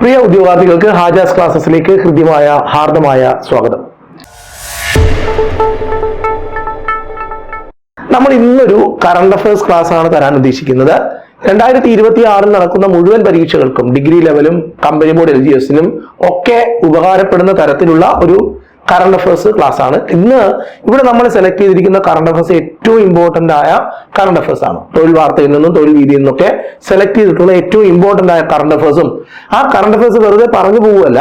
പ്രിയ ഉദ്യോഗാർത്ഥികൾക്ക് ഹാജാസ് ക്ലാസ്സസിലേക്ക് ഹൃദ്യമായ ഹാർദമായ സ്വാഗതം. നമ്മൾ ഇന്നൊരു കറണ്ട് അഫയേഴ്സ് ക്ലാസ് ആണ് തരാൻ ഉദ്ദേശിക്കുന്നത്. 2026 നടക്കുന്ന മുഴുവൻ പരീക്ഷകൾക്കും ഡിഗ്രി ലെവലും കമ്പനി ബോർഡ് LGSനും ഒക്കെ ഉപകാരപ്പെടുന്ന തരത്തിലുള്ള ഒരു കറണ്ട് അഫയേഴ്സ് ക്ലാസ് ആണ്. ഇന്ന് ഇവിടെ നമ്മൾ സെലക്ട് ചെയ്തിരിക്കുന്ന കറണ്ട് അഫയേഴ്സ് ഏറ്റവും ഇമ്പോർട്ടന്റ് ആയ കറണ്ട് അഫയേഴ്സ് ആണ്. തൊഴിൽ വാർത്തയിൽ നിന്നും തൊഴിൽ വീതിയിൽ നിന്നൊക്കെ സെലക്ട് ചെയ്തിട്ടുള്ള ഏറ്റവും ഇമ്പോർട്ടന്റ് ആയ കറണ്ട് അഫയേഴ്സും ആ കറണ്ട് അഫയേഴ്സ് വെറുതെ പറഞ്ഞു പോവുകയല്ല,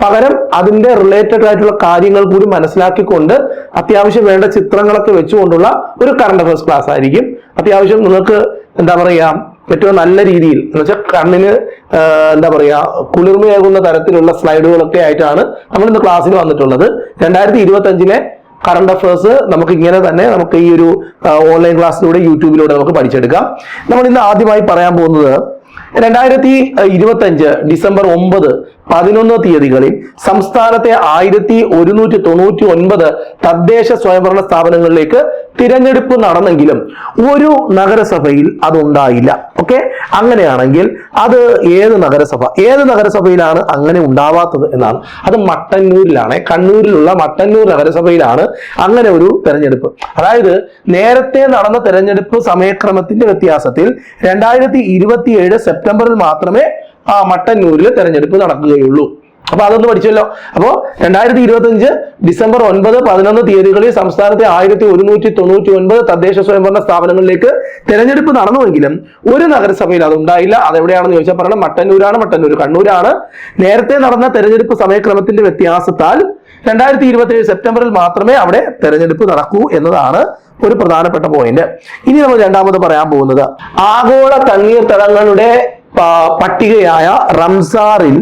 പകരം അതിന്റെ റിലേറ്റഡ് ആയിട്ടുള്ള കാര്യങ്ങൾ കൂടി മനസ്സിലാക്കിക്കൊണ്ട് അത്യാവശ്യം വേണ്ട ചിത്രങ്ങളൊക്കെ വെച്ചുകൊണ്ടുള്ള ഒരു കറണ്ട് അഫയേഴ്സ് ക്ലാസ് ആയിരിക്കും. അത്യാവശ്യം നിങ്ങൾക്ക് എന്താ പറയാ ഏറ്റവും നല്ല രീതിയിൽ എന്ന് വെച്ചാൽ കണ്ണിന് എന്താ പറയാ കുളിർമയാകുന്ന തരത്തിലുള്ള സ്ലൈഡുകളൊക്കെ ആയിട്ടാണ് നമ്മൾ ഇന്ന് ക്ലാസ്സിൽ വന്നിട്ടുള്ളത്. 2025 കറണ്ട് അഫയേഴ്സ് നമുക്ക് ഇങ്ങനെ തന്നെ നമുക്ക് ഈ ഒരു ഓൺലൈൻ ക്ലാസ്സിലൂടെ യൂട്യൂബിലൂടെ നമുക്ക് പഠിച്ചെടുക്കാം. നമ്മൾ ഇന്ന് ആദ്യമായി പറയാൻ പോകുന്നത് 2025 ഡിസംബർ 9, 11 തീയതികളിൽ സംസ്ഥാനത്തെ 1199 തദ്ദേശ സ്വയംഭരണ സ്ഥാപനങ്ങളിലേക്ക് തിരഞ്ഞെടുപ്പ് നടന്നെങ്കിലും ഒരു നഗരസഭയിൽ അതുണ്ടായില്ല. ഓക്കെ, അങ്ങനെയാണെങ്കിൽ അത് ഏത് നഗരസഭയിലാണ് അങ്ങനെ ഉണ്ടാവാത്തത് എന്നാണ്. അത് മട്ടന്നൂരിലാണ്, കണ്ണൂരിലുള്ള മട്ടന്നൂർ നഗരസഭയിലാണ് അങ്ങനെ ഒരു തെരഞ്ഞെടുപ്പ്. അതായത് നേരത്തെ നടന്ന തെരഞ്ഞെടുപ്പ് സമയക്രമത്തിന്റെ വ്യത്യാസത്തിൽ 2027 സെപ്റ്റംബറിൽ മാത്രമേ മട്ടന്നൂരിൽ തെരഞ്ഞെടുപ്പ് നടക്കുകയുള്ളൂ. അപ്പൊ അതൊന്ന് പഠിച്ചല്ലോ. അപ്പോ 2025 ഡിസംബർ 9, 11 തീയതികളിൽ സംസ്ഥാനത്തെ 1199 തദ്ദേശ സ്വയംഭരണ സ്ഥാപനങ്ങളിലേക്ക് തെരഞ്ഞെടുപ്പ് നടന്നുവെങ്കിലും ഒരു നഗരസഭയിൽ അതുണ്ടായില്ല. അതെവിടെയാണെന്ന് ചോദിച്ചാൽ പറയണം മട്ടന്നൂർ കണ്ണൂരാണ്. നേരത്തെ നടന്ന തെരഞ്ഞെടുപ്പ് സമയക്രമത്തിന്റെ വ്യത്യാസത്താൽ 2027 സെപ്റ്റംബറിൽ മാത്രമേ അവിടെ തെരഞ്ഞെടുപ്പ് നടക്കൂ എന്നതാണ് ഒരു പ്രധാനപ്പെട്ട പോയിന്റ്. ഇനി നമ്മൾ രണ്ടാമത് പറയാൻ പോകുന്നത് ആഗോള തണ്ണീർത്തടങ്ങളുടെ പട്ടികയായ റംസാറിൽ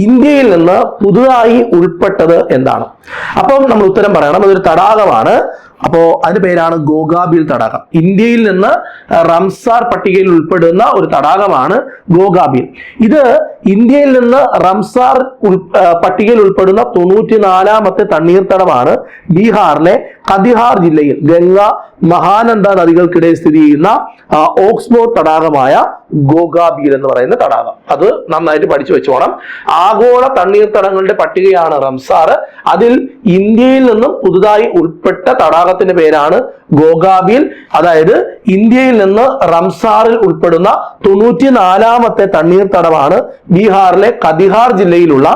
ഇന്ത്യയിൽ നിന്ന് പുതുതായി ഉൾപ്പെട്ടത് എന്താണ്? അപ്പം നമ്മൾ ഉത്തരം പറയണം. അതൊരു തടാകമാണ്. അപ്പോ അതിന്റെ പേരാണ് ഗോഗാബിൽ തടാകം. ഇന്ത്യയിൽ നിന്ന് റംസാർ പട്ടികയിൽ ഉൾപ്പെടുന്ന ഒരു തടാകമാണ് ഗോഗാബിൽ. ഇത് ഇന്ത്യയിൽ നിന്ന് റംസാർ പട്ടികയിൽ ഉൾപ്പെടുന്ന 94ാമത്തെ തണ്ണീർത്തടമാണ്. ബീഹാറിലെ കതിഹാർ ജില്ലയിൽ ഗംഗ മഹാനന്ദ നദികൾക്കിടയിൽ സ്ഥിതി ചെയ്യുന്ന ഓക്സ്ബോർഡ് തടാകമായ ഗോഗാബിൽ എന്ന് പറയുന്ന തടാകം. അത് നന്നായിട്ട് പഠിച്ചു വെച്ചോണം. ആഗോള തണ്ണീർത്തടങ്ങളുടെ പട്ടികയാണ് റംസാർ. അതിൽ ഇന്ത്യയിൽ നിന്നും പുതുതായി ഉൾപ്പെട്ട തടാകത്തിന്റെ പേരാണ് ഗോഗാബിൽ. അതായത് ഇന്ത്യയിൽ നിന്ന് റംസാറിൽ ഉൾപ്പെടുന്ന 94ാമത്തെ തണ്ണീർത്തടമാണ് ബീഹാറിലെ കതിഹാർ ജില്ലയിലുള്ള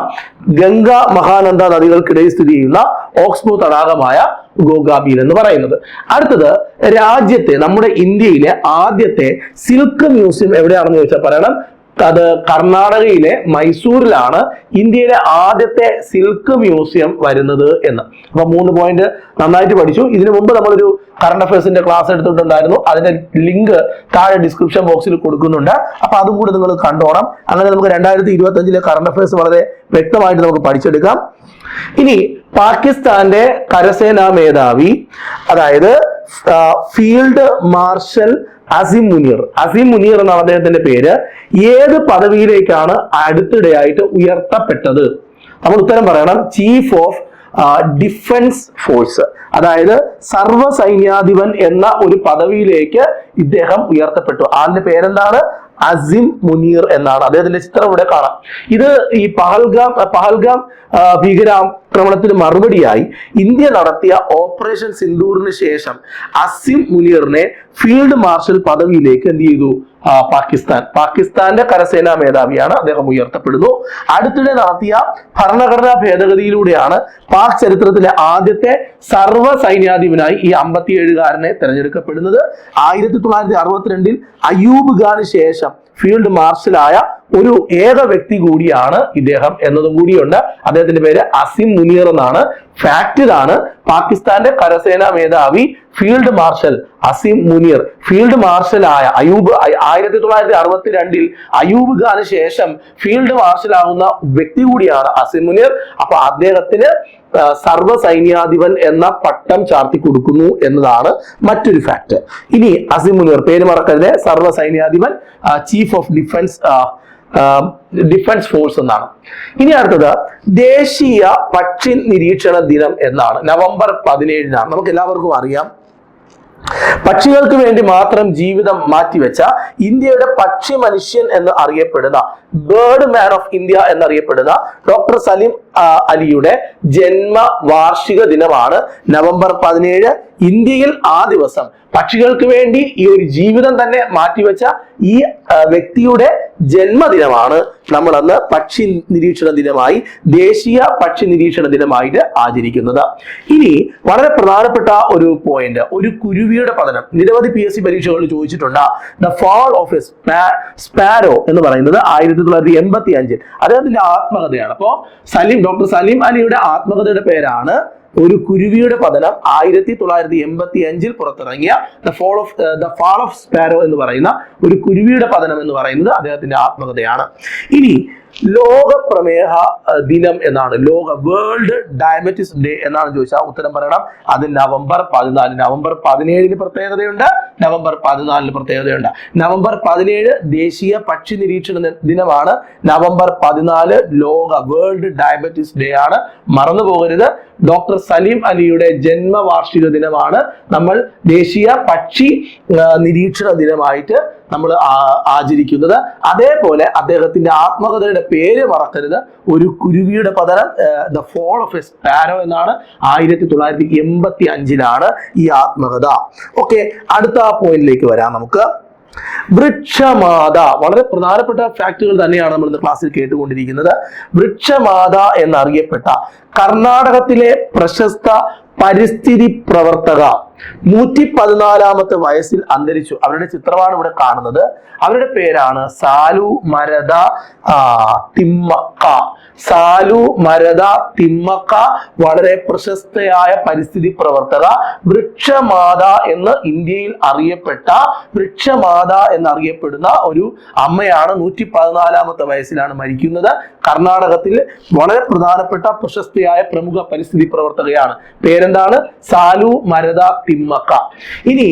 ഗംഗ മഹാനന്ദ നദികൾക്കിടയിൽ സ്ഥിതി ചെയ്യുന്ന ഓക്സ്ബോർഡ് തടാകമായ ഗോഗാബിൽ എന്ന് പറയുന്നത്. അടുത്തത് രാജ്യത്തെ നമ്മുടെ ഇന്ത്യയിലെ ആദ്യത്തെ സിൽക്ക് മ്യൂസിയം എവിടെയാണെന്ന് ചോദിച്ചാൽ പറയണം. അത് കർണാടകയിലെ മൈസൂരിലാണ് ഇന്ത്യയിലെ ആദ്യത്തെ സിൽക്ക് മ്യൂസിയം വരുന്നത് എന്ന്. അപ്പൊ 3 പോയിന്റ് നന്നായിട്ട് പഠിച്ചു. ഇതിനു മുമ്പ് നമ്മളൊരു കറണ്ട് അഫയേഴ്സിന്റെ ക്ലാസ് എടുത്തിട്ടുണ്ടായിരുന്നു. അതിന്റെ ലിങ്ക് താഴെ ഡിസ്ക്രിപ്ഷൻ ബോക്സിൽ കൊടുക്കുന്നുണ്ട്. അപ്പൊ അതും കൂടി നിങ്ങൾ കണ്ടോണം. അങ്ങനെ നമുക്ക് 2025 കറണ്ട് അഫയേഴ്സ് വളരെ വ്യക്തമായിട്ട് നമുക്ക് പഠിച്ചെടുക്കാം. ഇനി പാകിസ്ഥാന്റെ കരസേനാ മേധാവി, അതായത് ഫീൽഡ് മാർഷൽ അസിം മുനീർ എന്നാണ് അദ്ദേഹത്തിന്റെ പേര്. ഏത് പദവിയിലേക്കാണ് അടുത്തിടെയായിട്ട് ഉയർത്തപ്പെട്ടത്? നമ്മൾ ഉത്തരം പറയണം. ചീഫ് ഓഫ് ഡിഫൻസ് ഫോഴ്സ്, അതായത് സർവ്വസൈന്യാധിപൻ എന്ന ഒരു പദവിയിലേക്ക് ഇദ്ദേഹം ഉയർത്തപ്പെട്ടു. ആളിന്റെ പേരെന്താണ്? അസിം മുനീർ എന്നാണ്. അദ്ദേഹത്തിന്റെ ചിത്രം ഇവിടെ കാണാം. ഇത് ഈ പഹൽഗാം ഭീകരാക്രമണത്തിന് മറുപടിയായി ഇന്ത്യ നടത്തിയ ഓപ്പറേഷൻ സിന്ദൂറിന് ശേഷം അസിം മുനീറിനെ ഫീൽഡ് മാർഷൽ പദവിയിലേക്ക് എന്ത് ചെയ്തു? പാകിസ്ഥാന്റെ കരസേനാ മേധാവിയാണ് അദ്ദേഹം ഉയർത്തപ്പെടുന്നു. അടുത്തിടെ നടത്തിയ ഭരണഘടനാ ഭേദഗതിയിലൂടെയാണ് പാക് ചരിത്രത്തിലെ ആദ്യത്തെ സർവ്വ സൈന്യാധിപനായി ഈ 57കാരനെ തെരഞ്ഞെടുക്കപ്പെടുന്നത്. 1962 അയ്യൂബ് ഖാന് ശേഷം ഫീൽഡ് മാർഷലായ ഒരു ഏക വ്യക്തി കൂടിയാണ് ഇദ്ദേഹം എന്നതും കൂടിയുണ്ട്. അദ്ദേഹത്തിന്റെ പേര് അസിം മുനീർ എന്നാണ്. ഫാക്ട് ഇതാണ്: പാകിസ്ഥാന്റെ കരസേനാ മേധാവി field marshal Asim Munir field മാർഷലായ 1962 അയ്യൂബ് ഖാന് ശേഷം ഫീൽഡ് മാർഷൽ ആകുന്ന വ്യക്തി കൂടിയാണ് അസിം മുനീർ. അപ്പൊ അദ്ദേഹത്തിന് സർവ്വസൈന്യാധിപൻ എന്ന പട്ടം ചാർത്തി കൊടുക്കുന്നു എന്നതാണ് മറ്റൊരു ഫാക്ട്. ഇനി അസിം മുനീർ, പേര് മറക്കരുത്, സർവ്വസൈന്യാധിപൻ, ചീഫ് ഓഫ് ഡിഫൻസ് ഫോഴ്സ് എന്നാണ്. ഇനി അടുത്തത് ദേശീയ പക്ഷി നിരീക്ഷണ ദിനം എന്നാണ്. നവംബർ 17 നമുക്ക് എല്ലാവർക്കും അറിയാം പക്ഷികൾക്ക് വേണ്ടി മാത്രം ജീവിതം മാറ്റിവെച്ച ഇന്ത്യയുടെ പക്ഷി മനുഷ്യൻ എന്ന് അറിയപ്പെടുന്ന ബേർഡ് മാൻ ഓഫ് ഇന്ത്യ എന്നറിയപ്പെടുന്ന ഡോക്ടർ സലീം അലിയുടെ ജന്മവാർഷിക ദിനമാണ് നവംബർ 17. ഇന്ത്യയിൽ ആ ദിവസം പക്ഷികൾക്ക് വേണ്ടി ഈ ഒരു ജീവിതം തന്നെ മാറ്റിവെച്ച ഈ വ്യക്തിയുടെ ജന്മദിനമാണ് നമ്മൾ അന്ന് പക്ഷി നിരീക്ഷണ ദിനമായി, ദേശീയ പക്ഷി നിരീക്ഷണ ദിനമായിട്ട് ആചരിക്കുന്നത്. ഇനി വളരെ പ്രധാനപ്പെട്ട ഒരു പോയിന്റ്, ഒരു കുരുവിയുടെ പതനം. നിരവധി PSC പരീക്ഷകളിൽ ചോദിച്ചിട്ടുണ്ട്. The fall of a sparrow എന്ന് പറയുന്നത് 1985 അദ്ദേഹത്തിന്റെ ആത്മകഥയാണ്. അപ്പോ ഡോക്ടർ സലീം അലിയുടെ ആത്മകഥയുടെ പേരാണ് ഒരു കുരുവിയുടെ പതനം. 1985 പുറത്തിറങ്ങിയ ദ ഫാൾ ഓഫ് സ്പാരോ എന്ന് പറയുന്ന ഒരു കുരുവിയുടെ പതനം എന്ന് പറയുന്നത് അദ്ദേഹത്തിന്റെ ആത്മകഥയാണ്. ഇനി ലോക പ്രമേഹ ദിനം എന്നാണ്, വേൾഡ് ഡയബറ്റിസ് ഡേ എന്നാണ് ചോദിച്ചാൽ ഉത്തരം പറയണം. അത് നവംബർ 14. നവംബർ 17 പ്രത്യേകതയുണ്ട്, നവംബർ 14 പ്രത്യേകതയുണ്ട്. നവംബർ 17 ദേശീയ പക്ഷി നിരീക്ഷണ ദിനമാണ്. നവംബർ 14 വേൾഡ് ഡയബറ്റിസ് ഡേ ആണ്. മറന്നു പോകരുത്. ഡോക്ടർ സലീം അലിയുടെ ജന്മവാർഷിക ദിനമാണ് നമ്മൾ ദേശീയ പക്ഷി നിരീക്ഷണ ദിനമായിട്ട് നമ്മൾ ആചരിക്കുന്നത്. അതേപോലെ അദ്ദേഹത്തിന്റെ ആത്മകഥയുടെ പേര് മറക്കരുത്, ഒരു കുരുവിയുടെ പതനം, the fall of a sparrow എന്നാണ്. 1985 ഈ ആത്മകഥ. ഓക്കെ, അടുത്ത പോയിന്റിലേക്ക് വരാം നമുക്ക്. വൃക്ഷമാത, വളരെ പ്രധാനപ്പെട്ട ഫാക്ടുകൾ തന്നെയാണ് നമ്മൾ ഇന്ന് ക്ലാസ്സിൽ കേട്ടുകൊണ്ടിരിക്കുന്നത്. വൃക്ഷമാത എന്നറിയപ്പെട്ട കർണാടകത്തിലെ പ്രശസ്ത പരിസ്ഥിതി പ്രവർത്തക 114 വയസ്സിൽ അന്തരിച്ചു. അവരുടെ ചിത്രമാണ് ഇവിടെ കാണുന്നത്. അവരുടെ പേരാണ് സാലു മരദ തിമ്മക്ക. സാലു മരദ തിമ്മക്ക വളരെ പ്രശസ്തയായ പരിസ്ഥിതി പ്രവർത്തക. വൃക്ഷമാത എന്ന് ഇന്ത്യയിൽ അറിയപ്പെട്ട, വൃക്ഷമാത എന്നറിയപ്പെടുന്ന ഒരു അമ്മയാണ്. 114 വയസ്സിലാണ് മരിക്കുന്നത്. കർണാടകത്തിൽ വളരെ പ്രധാനപ്പെട്ട പ്രശസ്തയായ പ്രമുഖ പരിസ്ഥിതി പ്രവർത്തകയാണ്. പേരെന്താണ്? സാലു മരദ തിമ്മക്ക. ഇനി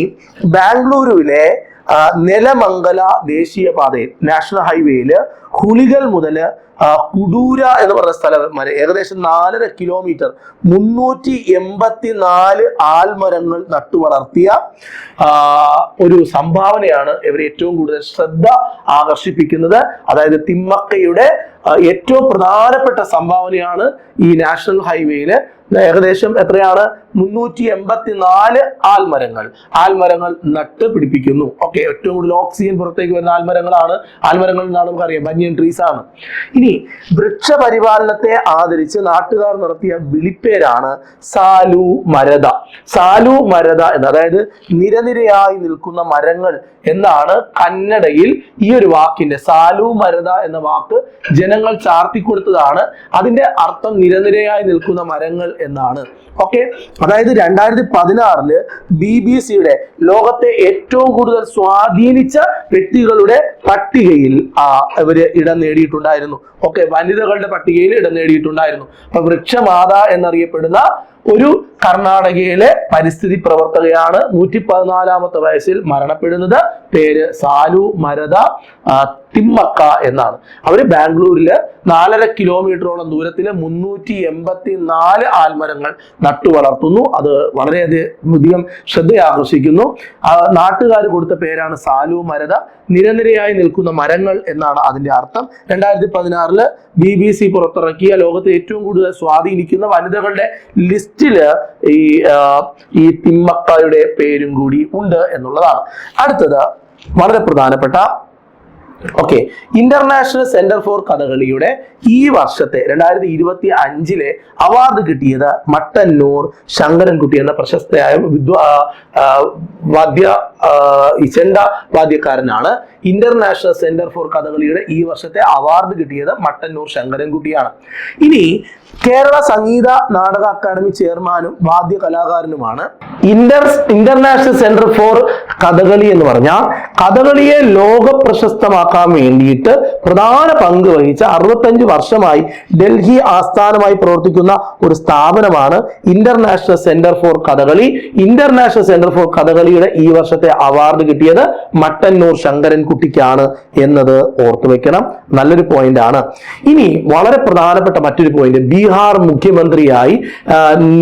ബാംഗ്ലൂരുവിലെ നെലമംഗല ദേശീയപാതയിൽ, നാഷണൽ ഹൈവേയിൽ ഹുളികൾ മുതൽ കുടൂര എന്ന് പറഞ്ഞ സ്ഥലം വരെ ഏകദേശം 4.5 കിലോമീറ്റർ 384 ആൽമരങ്ങൾ നട്ടുവളർത്തിയ ഒരു സംഭാവനയാണ് ഇവർ ഏറ്റവും കൂടുതൽ ശ്രദ്ധ ആകർഷിപ്പിക്കുന്നത്. അതായത് തിമ്മക്കയുടെ ഏറ്റവും പ്രധാനപ്പെട്ട സംഭാവനയാണ് ഈ നാഷണൽ ഹൈവേയില് ഏകദേശം എത്രയാണ് 384 ആൽമരങ്ങൾ നട്ട് പിടിപ്പിക്കുന്നു. ഓക്കെ, ഏറ്റവും കൂടുതൽ ഓക്സിജൻ പുറത്തേക്ക് വരുന്ന ആൽമരങ്ങൾ എന്നാണ് നമുക്കറിയാം, ബനിയൻ ട്രീസ് ആണ്. ഇനി വൃക്ഷപരിപാലനത്തെ ആദരിച്ച് നാട്ടുകാർ നടത്തിയ വിളിപ്പേരാണ് സാലു മരദ. സാലു മരദ എന്ന്, അതായത് നിരനിരയായി നിൽക്കുന്ന മരങ്ങൾ എന്നാണ് കന്നഡയിൽ ഈ ഒരു വാക്കിന്റെ, സാലു മരദ എന്ന വാക്ക് ജനങ്ങൾ ചാർത്തിക്കൊടുത്തതാണ്. അതിന്റെ അർത്ഥം നിരനിരയായി നിൽക്കുന്ന മരങ്ങൾ എന്നാണ്. ഓക്കെ, അതായത് 2016 BBC-യുടെ ലോകത്തെ ഏറ്റവും കൂടുതൽ സ്വാധീനിച്ച വ്യക്തികളുടെ പട്ടികയിൽ ഇവര് ഇടം നേടിയിട്ടുണ്ടായിരുന്നു. ഓക്കെ, വനിതകളുടെ പട്ടികയിൽ ഇടം നേടിയിട്ടുണ്ടായിരുന്നു. അപ്പൊ വൃക്ഷമാത എന്നറിയപ്പെടുന്ന ഒരു കർണാടകയിലെ പരിസ്ഥിതി പ്രവർത്തകയാണ്. 114 വയസ്സിൽ മരണപ്പെടുന്നത്. പേര് സാലു മരദ തിമ്മക്ക എന്നാണ്. അവര് ബാംഗ്ലൂരില് 4.5 കിലോമീറ്ററോളം ദൂരത്തില് 384 ആൽമരങ്ങൾ നട്ടു വളർത്തുന്നു. അത് വളരെയധികം ശ്രദ്ധയാകർഷിക്കുന്നു. നാട്ടുകാർ കൊടുത്ത പേരാണ് സാലു മരദ. നിരനിരയായി നിൽക്കുന്ന മരങ്ങൾ എന്നാണ് അതിന്റെ അർത്ഥം. 2016 BBC പുറത്തിറക്കിയ ലോകത്തെ ഏറ്റവും കൂടുതൽ സ്വാധീനിക്കുന്ന വനിതകളുടെ ലിസ്റ്റില് ഈ തിമ്മക്കയുടെ പേരും കൂടി ഉണ്ട് എന്നുള്ളതാണ്. അടുത്തത് വളരെ പ്രധാനപ്പെട്ട ഇന്റർനാഷണൽ സെന്റർ ഫോർ കഥകളിയുടെ ഈ വർഷത്തെ 2025 അവാർഡ് കിട്ടിയത് മട്ടന്നൂർ ശങ്കരൻകുട്ടി എന്ന പ്രശസ്തയായ ചെണ്ട വാദ്യക്കാരനാണ്. ഇന്റർനാഷണൽ സെന്റർ ഫോർ കഥകളിയുടെ ഈ വർഷത്തെ അവാർഡ് കിട്ടിയത് മട്ടന്നൂർ ശങ്കരൻകുട്ടിയാണ്. ഇനി കേരള സംഗീത നാടക അക്കാദമി ചെയർമാനും വാദ്യ കലാകാരനുമാണ്. ഇന്റർനാഷണൽ സെന്റർ ഫോർ കഥകളി എന്ന് പറഞ്ഞാൽ കഥകളിയെ ലോക പ്രശസ്തമാക്കാൻ ഉറപ്പാക്കാൻ വേണ്ടിയിട്ട് പ്രധാന പങ്ക് വഹിച്ച 65 വർഷമായി ഡൽഹി ആസ്ഥാനമായി പ്രവർത്തിക്കുന്ന ഒരു സ്ഥാപനമാണ് international centre for Kathakali. International centre for കഥകളിയുടെ ഈ വർഷത്തെ അവാർഡ് കിട്ടിയത് മട്ടന്നൂർ ശങ്കരൻകുട്ടിക്കാണ് എന്നത് ഓർത്തു വെക്കണം. നല്ലൊരു പോയിന്റ് ആണ്. ഇനി വളരെ പ്രധാനപ്പെട്ട മറ്റൊരു പോയിന്റ്, ബീഹാർ മുഖ്യമന്ത്രിയായി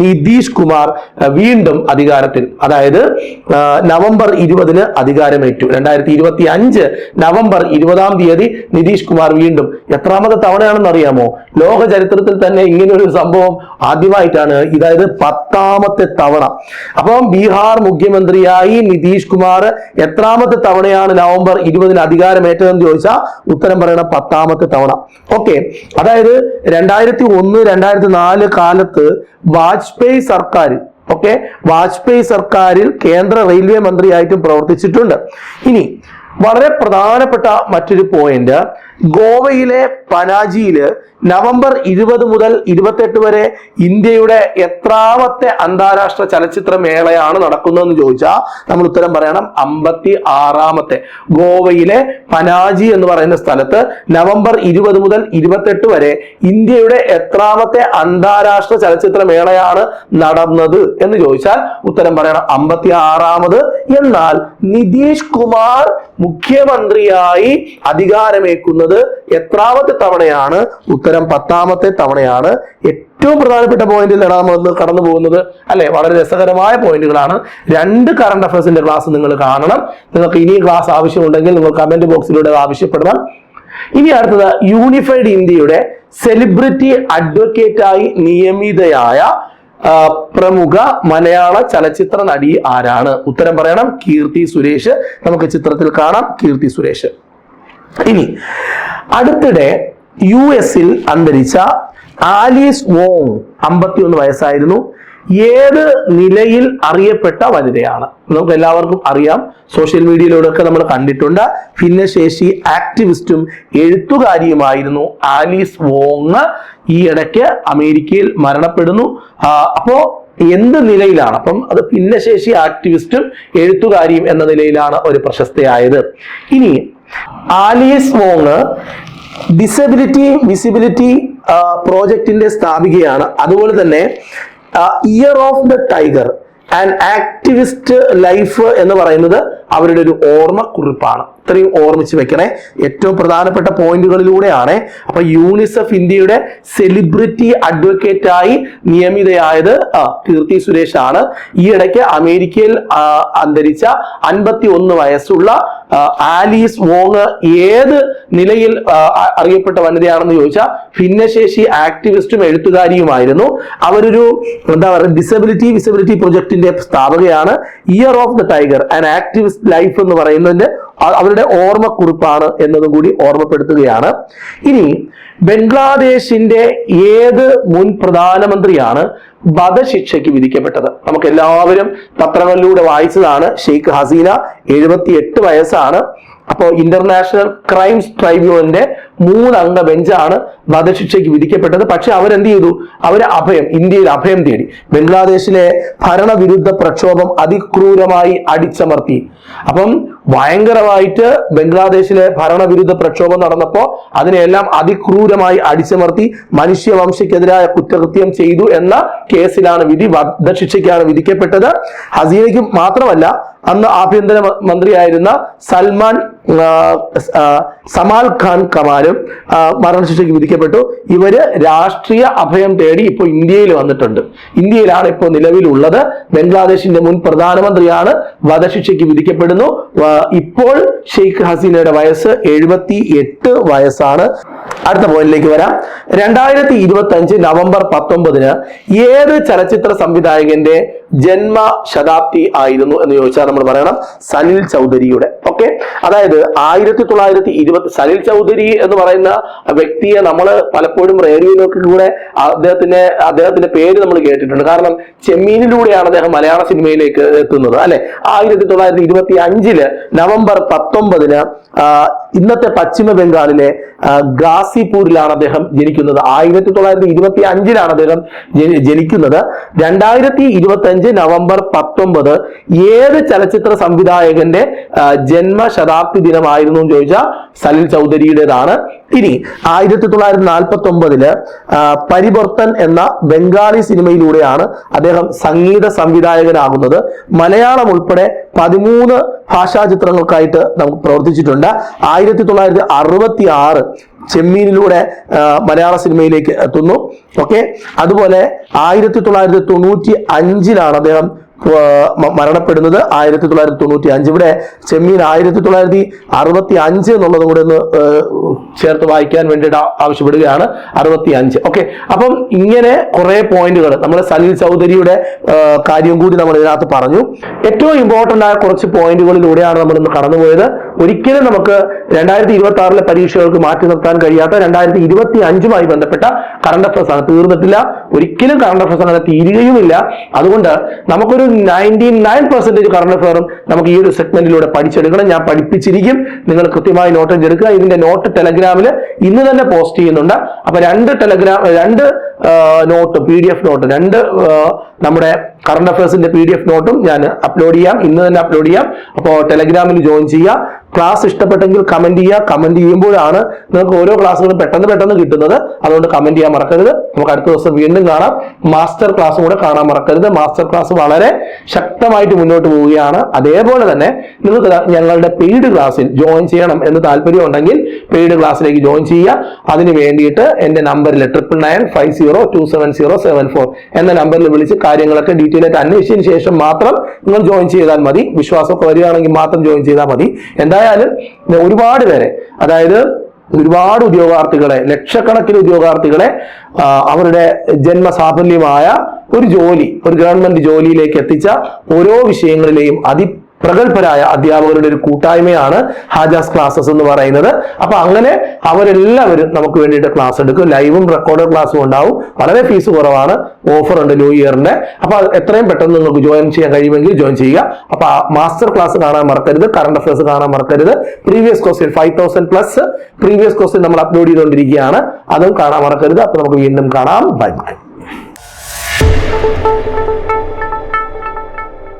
നിതീഷ് കുമാർ വീണ്ടും അധികാരത്തിൽ, അതായത് നവംബർ 20 അധികാരമേറ്റു. 2025 നവംബർ 20 നിതീഷ് കുമാർ വീണ്ടും എത്രാമത്തെ തവണയാണെന്ന് അറിയാമോ? ലോക ചരിത്രത്തിൽ തന്നെ ഇങ്ങനൊരു സംഭവം ആദ്യമായിട്ടാണ്. ഇതായത് 10ാമത്തെ തവണ. അപ്പം ബീഹാർ മുഖ്യമന്ത്രിയായി നിതീഷ് കുമാർ എത്രാമത്തെ തവണയാണ് നവംബർ 20 അധികാരമേറ്റതെന്ന് ചോദിച്ചാൽ ഉത്തരം പറയണം 10ാമത്തെ തവണ. ഓക്കെ, അതായത് 2001, 2004 കാലത്ത് വാജ്പേയി സർക്കാർ, വാജ്പേയി സർക്കാരിൽ കേന്ദ്ര റെയിൽവേ മന്ത്രിയായിട്ടും പ്രവർത്തിച്ചിട്ടുണ്ട്. ഇനി വളരെ പ്രധാനപ്പെട്ട മറ്റൊരു പോയിന്റ്, ഗോവയിലെ പനാജിയില് നവംബർ 20 മുതൽ 28 വരെ ഇന്ത്യയുടെ എത്രാമത്തെ അന്താരാഷ്ട്ര ചലച്ചിത്ര മേളയാണ് നടക്കുന്നതെന്ന് ചോദിച്ചാൽ നമ്മൾ ഉത്തരം പറയണം 56ാമത്തെ. ഗോവയിലെ പനാജി എന്ന് പറയുന്ന സ്ഥലത്ത് നവംബർ 20 മുതൽ 28 വരെ ഇന്ത്യയുടെ എത്രാമത്തെ അന്താരാഷ്ട്ര ചലച്ചിത്ര മേളയാണ് നടന്നത് എന്ന് ചോദിച്ചാൽ ഉത്തരം പറയണം 56ാമത്. എന്നാൽ നിതീഷ് കുമാർ മുഖ്യമന്ത്രിയായി അധികാരമേക്കുന്നത് എത്രാമത്തെ തവണയാണ്? ഉത്തരം 10ാമത്തെ തവണയാണ്. ഏറ്റവും പ്രധാനപ്പെട്ട പോയിന്റിലാണ് നമ്മൾ കടന്നു പോകുന്നത് അല്ലെ. വളരെ രസകരമായ പോയിന്റുകളാണ്. 2 കറണ്ട് അഫയേഴ്സിന്റെ ക്ലാസ് നിങ്ങൾ കാണണം. നിങ്ങൾക്ക് ഇനി ക്ലാസ് ആവശ്യമുണ്ടെങ്കിൽ നിങ്ങൾ കമന്റ് ബോക്സിലൂടെ ആവശ്യപ്പെടണം. ഇനി അടുത്തത്, യൂണിഫൈഡ് ഇന്ത്യയുടെ സെലിബ്രിറ്റി അഡ്വക്കേറ്റായി നിയമിതയായ പ്രമുഖ മലയാള ചലച്ചിത്ര നടി ആരാണ്? ഉത്തരം പറയണം കീർത്തി സുരേഷ്. നമുക്ക് ചിത്രത്തിൽ കാണാം കീർത്തി സുരേഷ്. ഇനി അടുത്തിടെ US-ൽ അന്തരിച്ച ആലീസ് വോങ് 51 വയസ്സായിരുന്നു. ഏത് നിലയിൽ അറിയപ്പെട്ട വനിതയാണ്? നമുക്ക് എല്ലാവർക്കും അറിയാം, സോഷ്യൽ മീഡിയയിലൂടെയൊക്കെ നമ്മൾ കണ്ടിട്ടുണ്ട്. ഭിന്നശേഷി ആക്ടിവിസ്റ്റും എഴുത്തുകാരിയുമായിരുന്നു ആലീസ് വോങ്. ഈ ഇടയ്ക്ക് അമേരിക്കയിൽ മരണപ്പെടുന്നു. അപ്പോ എന്ത് നിലയിലാണ്? അപ്പം അത് ഭിന്നശേഷി ആക്ടിവിസ്റ്റും എഴുത്തുകാരിയും എന്ന നിലയിലാണ് ഒരു പ്രശസ്തയായത്. ഇനി ആലീസ് വോങ് ഡിസബിലിറ്റി വിസിബിലിറ്റി പ്രോജക്റ്റിന്റെ സ്ഥാപികയാണ്. അതുപോലെ തന്നെ year of the tiger and activist life എന്ന് പറയുന്നത് അവരുടെ ഒരു ഓർമ്മക്കുറിപ്പാണ്. ഇത്രയും ഓർമ്മിച്ച് വെക്കണേ. ഏറ്റവും പ്രധാനപ്പെട്ട പോയിന്റുകളിലൂടെയാണ്. അപ്പൊ യൂണിസെഫ് ഇന്ത്യയുടെ സെലിബ്രിറ്റി അഡ്വക്കേറ്റായി നിയമിതയായത് കീർത്തി സുരേഷ് ആണ്. ഈ ഇടയ്ക്ക് അമേരിക്കയിൽ അന്തരിച്ച 51 വയസ്സുള്ള ആലീസ് വോങ് ഏത് നിലയിൽ അറിയപ്പെട്ട വനിതയാണെന്ന് ചോദിച്ചാൽ ഭിന്നശേഷി ആക്ടിവിസ്റ്റും എഴുത്തുകാരിയുമായിരുന്നു. അവരൊരു എന്താ പറയുക, ഡിസബിലിറ്റി വിസിബിലിറ്റി പ്രൊജക്ടിന്റെ സ്ഥാപകയാണ്. Year of the tiger and activist life എന്ന് പറയുന്നതിന്റെ അവരുടെ ഓർമ്മക്കുറിപ്പാണ് എന്നതും കൂടി ഓർമ്മപ്പെടുത്തുകയാണ്. ഇനി ബംഗ്ലാദേശിന്റെ ഏത് മുൻ പ്രധാനമന്ത്രിയാണ് വധശിക്ഷയ്ക്ക് വിധിക്കപ്പെട്ടത്? നമുക്ക് എല്ലാവരും പത്രങ്ങളിലൂടെ വായിച്ചതാണ്. ഷെയ്ഖ് ഹസീന 78 വയസ്സാണ്. അപ്പോൾ ഇന്റർനാഷണൽ ക്രൈംസ് ട്രൈബ്യൂണലിന്റെ 3 അംഗ ബെഞ്ചാണ് വധശിക്ഷയ്ക്ക് വിധിക്കപ്പെട്ടത്. പക്ഷെ അവരെന്ത് ചെയ്തു? ഇന്ത്യയിൽ അഭയം തേടി. ബംഗ്ലാദേശിലെ ഭരണവിരുദ്ധ പ്രക്ഷോഭം അതിക്രൂരമായി അടിച്ചമർത്തി. അപ്പം ഭയങ്കരമായിട്ട് ബംഗ്ലാദേശിലെ ഭരണവിരുദ്ധ പ്രക്ഷോഭം നടന്നപ്പോൾ അതിനെല്ലാം അതിക്രൂരമായി അടിച്ചമർത്തി മനുഷ്യവംശക്കെതിരായ കുറ്റകൃത്യം ചെയ്തു എന്ന കേസിലാണ് വധശിക്ഷയ്ക്കാണ് വിധിക്കപ്പെട്ടത്. ഹസീനയ്ക്ക് മാത്രമല്ല, അന്ന് ആഭ്യന്തര മന്ത്രിയായിരുന്ന സമാൽ ഖാൻ കമാലും മരണശിക്ഷയ്ക്ക് വിധിക്കപ്പെട്ടു. ഇവര് രാഷ്ട്രീയ അഭയം തേടി ഇപ്പോൾ ഇന്ത്യയിൽ വന്നിട്ടുണ്ട്. ഇന്ത്യയിലാണ് ഇപ്പോൾ നിലവിലുള്ളത്. ബംഗ്ലാദേശിന്റെ മുൻ പ്രധാനമന്ത്രിയാണ് വധശിക്ഷയ്ക്ക് വിധിക്കപ്പെടുന്നു. ഇപ്പോൾ ഷെയ്ഖ് ഹസീനയുടെ വയസ്സ് 78 വയസ്സാണ്. അടുത്ത പോയിന്റിലേക്ക് വരാം. 2025 നവംബർ 19 ഏത് ചലച്ചിത്ര സംവിധായകന്റെ ജന്മശതാബ്ദി ആയിരുന്നു എന്ന് ചോദിച്ചാൽ നമ്മൾ പറയണം സലിൽ ചൗധരിയുടെ. ഓക്കെ, അതായത് 1920 സലിൽ ചൗധരി എന്ന് പറയുന്ന വ്യക്തിയെ നമ്മൾ പലപ്പോഴും റേഡിയോയിലൊക്കെ കൂടെ അദ്ദേഹത്തിന്റെ പേര് നമ്മൾ കേട്ടിട്ടുണ്ട്. കാരണം ചെമ്മീനിലൂടെയാണ് അദ്ദേഹം മലയാള സിനിമയിലേക്ക് എത്തുന്നത് അല്ലെ. 1925 നവംബർ 19 ഇന്നത്തെ പശ്ചിമ ബംഗാളിലെ ഗാസിപൂരിലാണ് അദ്ദേഹം ജനിക്കുന്നത്. 1925 അദ്ദേഹം ജനിക്കുന്നത്. 2025 1975 നവംബർ 19 ഏത് ചലച്ചിത്ര സംവിധായകന്റെ ജന്മശതാബ്ദി ദിനമായിരുന്നു എന്ന് ചോദിച്ചാൽ സലിൽ ചൗധരിയുടേതാണ്. ഇനി 1949 പരിവർത്തൻ എന്ന ബംഗാളി സിനിമയിലൂടെയാണ് അദ്ദേഹം സംഗീത സംവിധായകനാകുന്നത്. മലയാളം ഉൾപ്പെടെ 13 ഭാഷാ ചിത്രങ്ങൾക്കായിട്ട് നമുക്ക് പ്രവർത്തിച്ചിട്ടുണ്ട്. 1966 ചെമ്മീനിലൂടെ മലയാള സിനിമയിലേക്ക് എത്തുന്നു. ഓക്കെ, അതുപോലെ 1995 അദ്ദേഹം മരണപ്പെടുന്നത്. 1995. ഇവിടെ ചെമ്മീൻ 1965 എന്നുള്ളതും കൂടെ ഒന്ന് ചേർത്ത് വായിക്കാൻ വേണ്ടിയിട്ട് ആവശ്യപ്പെടുകയാണ്. 65. ഓക്കെ, അപ്പം ഇങ്ങനെ കുറെ പോയിന്റുകൾ നമ്മൾ സലിൽ ചൗധരിയുടെ കാര്യം കൂടി നമ്മൾ ഇതിനകത്ത് പറഞ്ഞു. ഏറ്റവും ഇമ്പോർട്ടന്റ് ആയ കുറച്ച് പോയിന്റുകളിലൂടെയാണ് നമ്മൾ ഇന്ന് കടന്നുപോയത്. ഒരിക്കലും നമുക്ക് 2026 പരീക്ഷകൾക്ക് മാറ്റി നിർത്താൻ കഴിയാത്ത 2025 ബന്ധപ്പെട്ട കറണ്ട് അഫയേഴ്സ് ആണ്. തീർന്നിട്ടില്ല, ഒരിക്കലും കറണ്ട് അഫയേഴ്സ് അങ്ങനെ തീരുകയുമില്ല. അതുകൊണ്ട് നമുക്കൊരു 99% കറണ്ട് അഫയറും നമുക്ക് ഈ ഒരു സെഗ്മെന്റിലൂടെ പഠിച്ചെടുക്കണം. ഞാൻ പഠിപ്പിച്ചിരിക്കും, നിങ്ങൾ കൃത്യമായി നോട്ട് എടുക്കുക. ഇതിന്റെ നോട്ട് ടെലഗ്രാമിൽ ഇന്ന് തന്നെ പോസ്റ്റ് ചെയ്യുന്നുണ്ട്. അപ്പൊ രണ്ട് നോട്ട് PDF നോട്ട്, നമ്മുടെ കറണ്ട് അഫയേഴ്സിന്റെ PDF നോട്ടും ഞാൻ അപ്ലോഡ് ചെയ്യാം, ഇന്ന് തന്നെ അപ്ലോഡ് ചെയ്യാം. അപ്പോൾ ടെലഗ്രാമിൽ ജോയിൻ ചെയ്യുക. ക്ലാസ് ഇഷ്ടപ്പെട്ടെങ്കിൽ കമന്റ് ചെയ്യുക. കമന്റ് ചെയ്യുമ്പോഴാണ് നിങ്ങൾക്ക് ഓരോ ക്ലാസ്സുകളും പെട്ടെന്ന് കിട്ടുന്നത്. അതുകൊണ്ട് കമന്റ് ചെയ്യാൻ മറക്കരുത്. നമുക്ക് അടുത്ത ദിവസം വീണ്ടും കാണാം. മാസ്റ്റർ ക്ലാസ്സും കൂടെ കാണാൻ മറക്കരുത്. മാസ്റ്റർ ക്ലാസ് വളരെ ശക്തമായിട്ട് മുന്നോട്ട് പോവുകയാണ്. അതേപോലെ തന്നെ നിങ്ങൾക്ക് ഞങ്ങളുടെ പെയ്ഡ് ക്ലാസ്സിൽ ജോയിൻ ചെയ്യണം എന്ന് താല്പര്യം ഉണ്ടെങ്കിൽ പെയ്ഡ് ക്ലാസ്സിലേക്ക് ജോയിൻ ചെയ്യുക. അതിന് വേണ്ടിയിട്ട് എന്റെ നമ്പറിൽ 9995027074 എന്ന നമ്പറിൽ വിളിച്ച് കാര്യങ്ങളൊക്കെ ഡീറ്റെയിൽ ആയിട്ട് അന്വേഷിച്ചതിന് ശേഷം മാത്രം നിങ്ങൾ ജോയിൻ ചെയ്താൽ മതി. വിശ്വാസമൊക്കെ വരികയാണെങ്കിൽ മാത്രം ജോയിൻ ചെയ്താൽ മതി. എന്തായാലും ഒരുപാട് പേരെ, അതായത് ഒരുപാട് ഉദ്യോഗാർത്ഥികളെ, ലക്ഷക്കണക്കിന് ഉദ്യോഗാർത്ഥികളെ അവരുടെ ജന്മസാഫല്യമായ ഒരു ഗവൺമെന്റ് ജോലിയിലേക്ക് എത്തിച്ച ഓരോ വിഷയങ്ങളിലെയും പ്രഗത്ഭരായ അധ്യാപകരുടെ ഒരു കൂട്ടായ്മയാണ് ഹാജാസ് ക്ലാസ്സസ് എന്ന് പറയുന്നത്. അപ്പൊ അങ്ങനെ അവരെല്ലാവരും നമുക്ക് വേണ്ടിയിട്ട് ക്ലാസ് എടുക്കും. ലൈവും റെക്കോർഡഡ് ക്ലാസ്സും ഉണ്ടാവും. വളരെ ഫീസ് കുറവാണ്. ഓഫർ ഉണ്ട് ന്യൂ ഇയറിന്റെ. അപ്പൊ എത്രയും പെട്ടെന്ന് നിങ്ങൾക്ക് ജോയിൻ ചെയ്യാൻ കഴിയുമെങ്കിൽ ജോയിൻ ചെയ്യുക. അപ്പൊ മാസ്റ്റർ ക്ലാസ് കാണാൻ മറക്കരുത്. കറണ്ട് അഫയേഴ്സ് കാണാൻ മറക്കരുത്. പ്രീവിയസ് ക്വസ്റ്റ്യൻ 5000+ പ്രീവിയസ് ക്വസ്റ്റ്യൻ നമ്മൾ അപ്ലോഡ് ചെയ്തുകൊണ്ടിരിക്കുകയാണ്. അതും കാണാൻ മറക്കരുത്. അപ്പൊ നമുക്ക് വീണ്ടും കാണാം. Bye bye.